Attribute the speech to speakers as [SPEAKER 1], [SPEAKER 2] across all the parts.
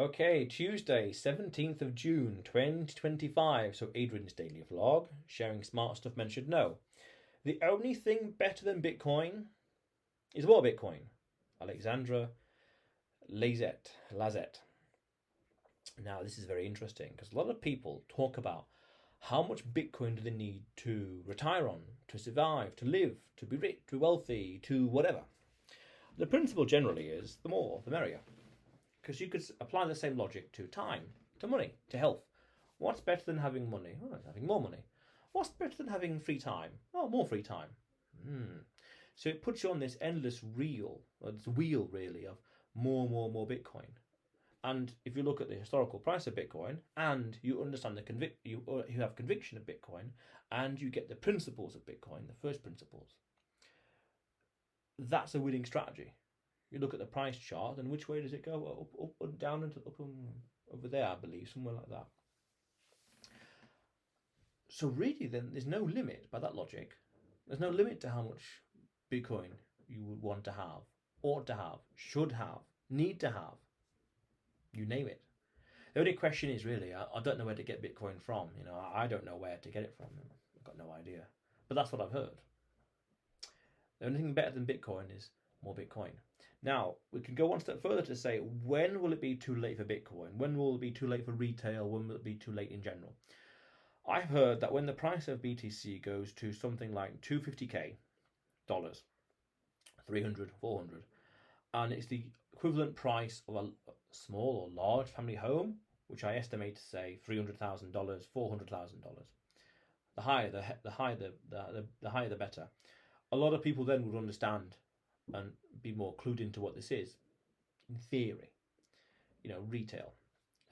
[SPEAKER 1] Okay, Tuesday, 17th of June, 2025. So, Adrian's daily vlog, sharing smart stuff men should know. The only thing better than Bitcoin is what Bitcoin? Alexandre Laizet. Now, this is very interesting because a lot of people talk about how much Bitcoin do they need to retire on, to survive, to live, to be rich, to be wealthy, to whatever. The principle generally is the more, the merrier. Because you could apply the same logic to time, to money, to health. What's better than having money? Oh, having more money. What's better than having free time? Oh, more free time. So it puts you on this endless reel, or this wheel really, of more Bitcoin. And if you look at the historical price of Bitcoin, and you understand you have conviction of Bitcoin, and you get the principles of Bitcoin, the first principles, that's a winning strategy. You look at the price chart, and which way does it go? Up and down, and up and over there, I believe, somewhere like that. So really, then, there's no limit by that logic. There's no limit to how much Bitcoin you would want to have, ought to have, should have, need to have. You name it. The only question is really, I don't know where to get Bitcoin from. I don't know where to get it from. I've got no idea. But that's what I've heard. The only thing better than Bitcoin is more Bitcoin. Now, we can go one step further to say, when will it be too late for Bitcoin? When will it be too late for retail? When will it be too late in general? I've heard that when the price of BTC goes to something like $250K, 300, 400, and it's the equivalent price of a small or large family home, which I estimate to say $300,000, $400,000. The higher the higher the better. A lot of people then would understand and be more clued into what this is, in theory, retail.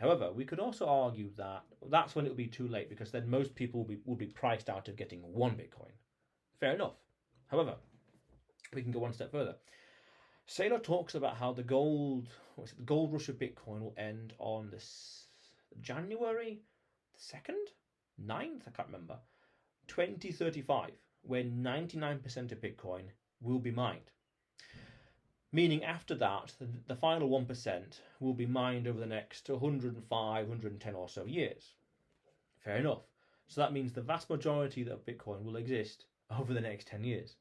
[SPEAKER 1] However, we could also argue that that's when it will be too late, because then most people will be priced out of getting one Bitcoin. Fair enough. However, we can go one step further. Saylor talks about how the gold rush of Bitcoin will end on this January 2nd, 9th, I can't remember, 2035, when 99% of Bitcoin will be mined. Meaning after that, the final 1% will be mined over the next 105, 110 or so years. Fair enough. So that means the vast majority of Bitcoin will exist over the next 10 years.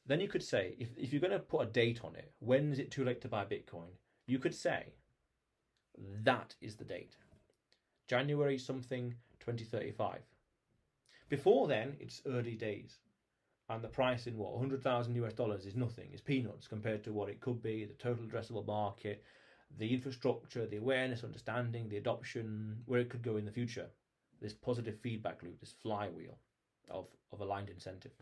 [SPEAKER 1] Then you could say, if you're going to put a date on it, when is it too late to buy Bitcoin? You could say, that is the date. January something 2035. Before then, it's early days. And the price in $100,000 is nothing, is peanuts compared to what it could be, the total addressable market, the infrastructure, the awareness, understanding, the adoption, where it could go in the future. This positive feedback loop, this flywheel of aligned incentive.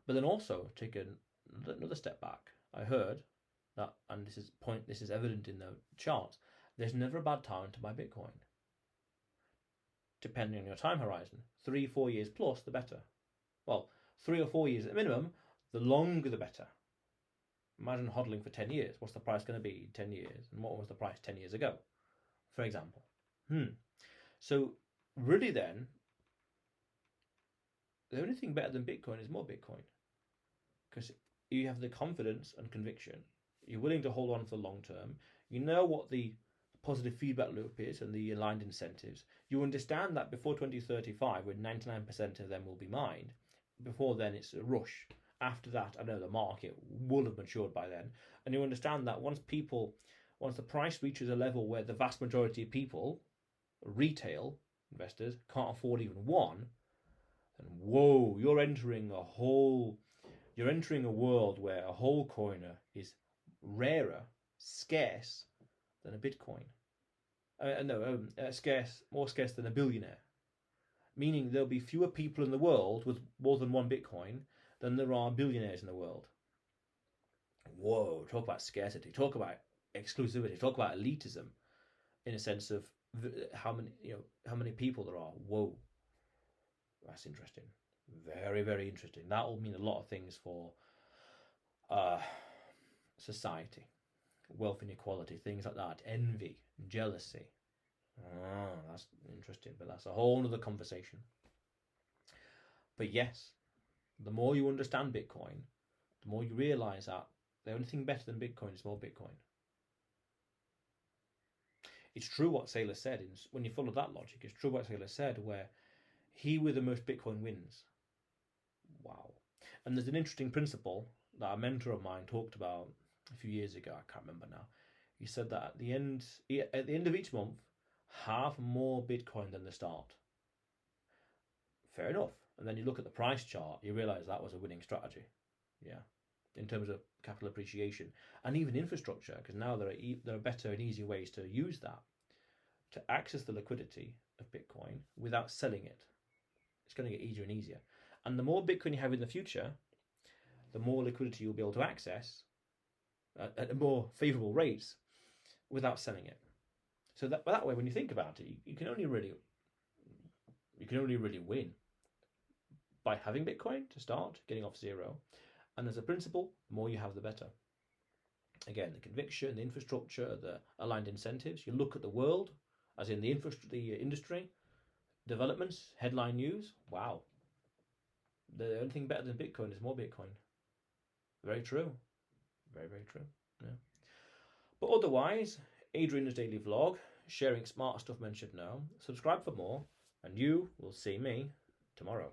[SPEAKER 1] But then also take another step back. I heard that, and this is evident in the charts, there's never a bad time to buy Bitcoin. Depending on your time horizon, 3-4 years plus, the better. Well, 3 or 4 years at minimum, the longer the better. Imagine hodling for 10 years. What's the price going to be in 10 years? And what was the price 10 years ago, for example? So really then, the only thing better than Bitcoin is more Bitcoin. Because you have the confidence and conviction. You're willing to hold on for the long term. You know what the positive feedback loop is and the aligned incentives. You understand that before 2035, when 99% of them will be mined, before then it's a rush. After that, I know the market will have matured by then. And you understand that once the price reaches a level where the vast majority of people, retail investors, can't afford even one, then whoa, you're entering a world where a whole coiner is rarer, scarce than a Bitcoin. More scarce than a billionaire. Meaning there'll be fewer people in the world with more than one Bitcoin than there are billionaires in the world. Whoa, talk about scarcity, talk about exclusivity, talk about elitism, in a sense of how many people there are. Whoa, that's interesting. Very, very interesting. That will mean a lot of things for society, wealth inequality, things like that, envy, jealousy. That's interesting, but that's a whole other conversation. But yes, the more you understand Bitcoin, the more you realize that the only thing better than Bitcoin is more Bitcoin. It's true what Saylor said. When you follow that logic, it's true what Saylor said, where he with the most Bitcoin wins. Wow. And there's an interesting principle that a mentor of mine talked about a few years ago. I can't remember now. He said that at the end of each month, have more Bitcoin than the start. Fair enough. And then you look at the price chart, you realize that was a winning strategy. Yeah. In terms of capital appreciation and even infrastructure, because now there are better and easier ways to use that to access the liquidity of Bitcoin without selling it. It's going to get easier and easier. And the more Bitcoin you have in the future, the more liquidity you'll be able to access at more favorable rates without selling it. So that way, when you think about it, you can only really win by having Bitcoin to start, getting off zero. And as a principle, the more you have, the better. Again, the conviction, the infrastructure, the aligned incentives. You look at the world, as in the industry, developments, headline news. Wow. The only thing better than Bitcoin is more Bitcoin. Very true. Very, very true. Yeah. But otherwise, Adrian's daily vlog, sharing smart stuff men should know. Subscribe for more, and you will see me tomorrow.